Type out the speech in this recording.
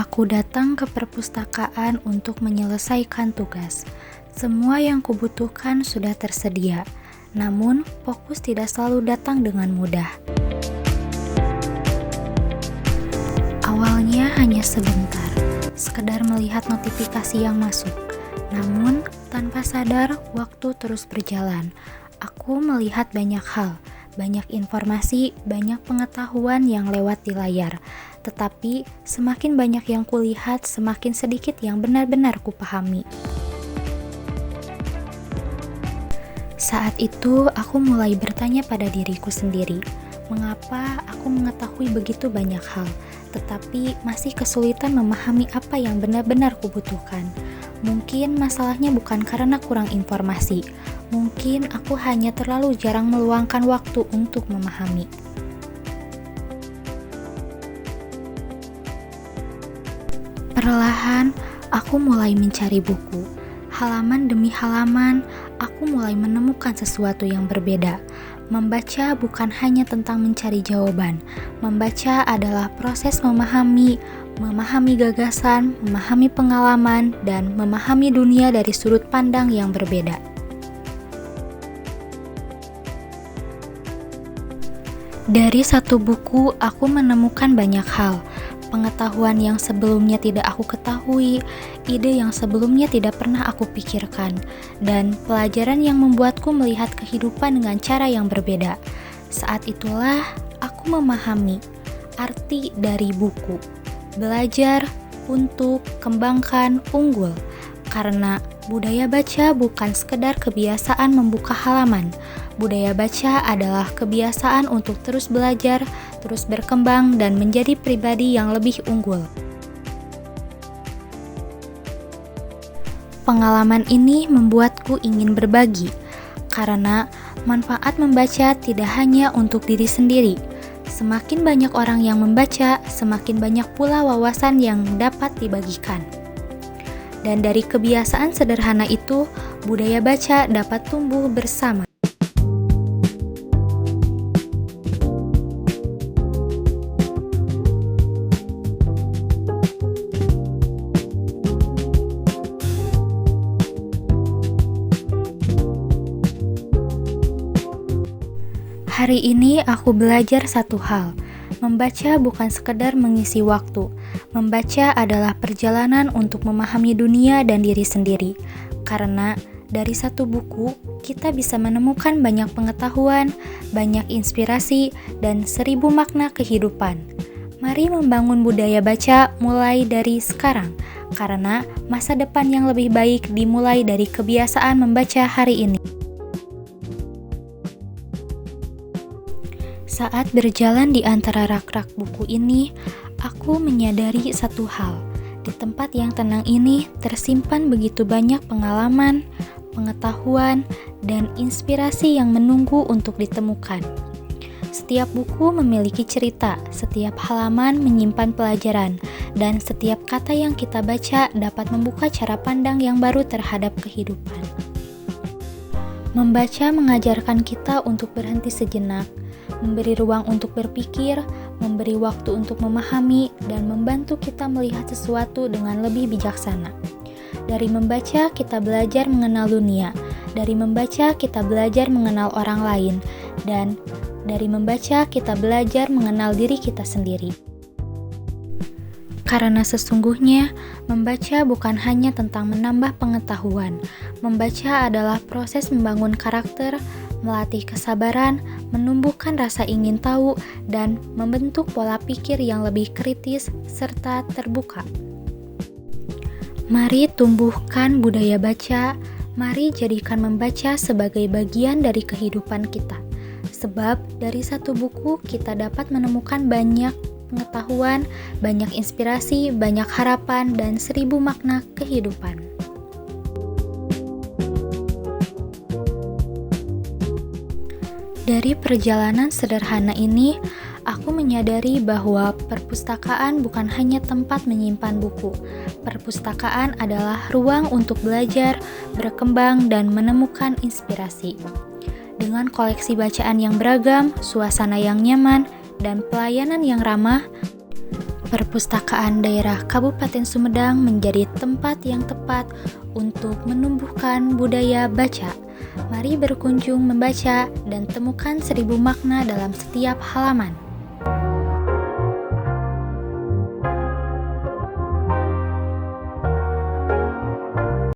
Aku datang ke perpustakaan untuk menyelesaikan tugas. Semua yang kubutuhkan sudah tersedia, namun fokus tidak selalu datang dengan mudah. Awalnya hanya sebentar, sekedar melihat notifikasi yang masuk. Namun, tanpa sadar, waktu terus berjalan. Aku melihat banyak hal, banyak informasi, banyak pengetahuan yang lewat di layar. Tetapi, semakin banyak yang kulihat, semakin sedikit yang benar-benar kupahami. Saat itu, aku mulai bertanya pada diriku sendiri, mengapa aku mengetahui begitu banyak hal, tetapi masih kesulitan memahami apa yang benar-benar kubutuhkan. Mungkin masalahnya bukan karena kurang informasi, mungkin aku hanya terlalu jarang meluangkan waktu untuk memahami. Perlahan, aku mulai mencari buku. Halaman demi halaman, aku mulai menemukan sesuatu yang berbeda. Membaca bukan hanya tentang mencari jawaban. Membaca adalah proses memahami gagasan, memahami pengalaman, dan memahami dunia dari sudut pandang yang berbeda. Dari satu buku, aku menemukan banyak hal. Pengetahuan yang sebelumnya tidak aku ketahui, ide yang sebelumnya tidak pernah aku pikirkan, dan pelajaran yang membuatku melihat kehidupan dengan cara yang berbeda. Saat itulah aku memahami arti dari buku. Belajar untuk kembangkan unggul, karena budaya baca bukan sekedar kebiasaan membuka halaman. Budaya baca adalah kebiasaan untuk terus belajar, terus berkembang, dan menjadi pribadi yang lebih unggul. Pengalaman ini membuatku ingin berbagi, karena manfaat membaca tidak hanya untuk diri sendiri. Semakin banyak orang yang membaca, semakin banyak pula wawasan yang dapat dibagikan. Dan dari kebiasaan sederhana itu, budaya baca dapat tumbuh bersama. Hari ini aku belajar satu hal. Membaca bukan sekedar mengisi waktu. Membaca adalah perjalanan untuk memahami dunia dan diri sendiri. Karena dari satu buku, kita bisa menemukan banyak pengetahuan, banyak inspirasi, dan 1000 makna kehidupan. Mari membangun budaya baca mulai dari sekarang, karena masa depan yang lebih baik dimulai dari kebiasaan membaca hari ini. Saat berjalan di antara rak-rak buku ini, aku menyadari satu hal. Di tempat yang tenang ini tersimpan begitu banyak pengalaman, pengetahuan, dan inspirasi yang menunggu untuk ditemukan. Setiap buku memiliki cerita, setiap halaman menyimpan pelajaran, dan setiap kata yang kita baca dapat membuka cara pandang yang baru terhadap kehidupan. Membaca mengajarkan kita untuk berhenti sejenak, memberi ruang untuk berpikir, memberi waktu untuk memahami, dan membantu kita melihat sesuatu dengan lebih bijaksana. Dari membaca, kita belajar mengenal dunia. Dari membaca, kita belajar mengenal orang lain. Dan dari membaca, kita belajar mengenal diri kita sendiri. Karena sesungguhnya, membaca bukan hanya tentang menambah pengetahuan. Membaca adalah proses membangun karakter, melatih kesabaran, menumbuhkan rasa ingin tahu, dan membentuk pola pikir yang lebih kritis serta terbuka. Mari tumbuhkan budaya baca, mari jadikan membaca sebagai bagian dari kehidupan kita. Sebab dari satu buku kita dapat menemukan banyak pengetahuan, banyak inspirasi, banyak harapan, dan 1000 makna kehidupan. Dari perjalanan sederhana ini, aku menyadari bahwa perpustakaan bukan hanya tempat menyimpan buku. Perpustakaan adalah ruang untuk belajar, berkembang, dan menemukan inspirasi. Dengan koleksi bacaan yang beragam, suasana yang nyaman, dan pelayanan yang ramah, Perpustakaan daerah Kabupaten Sumedang menjadi tempat yang tepat untuk menumbuhkan budaya baca. Mari berkunjung membaca dan temukan 1000 makna dalam setiap halaman.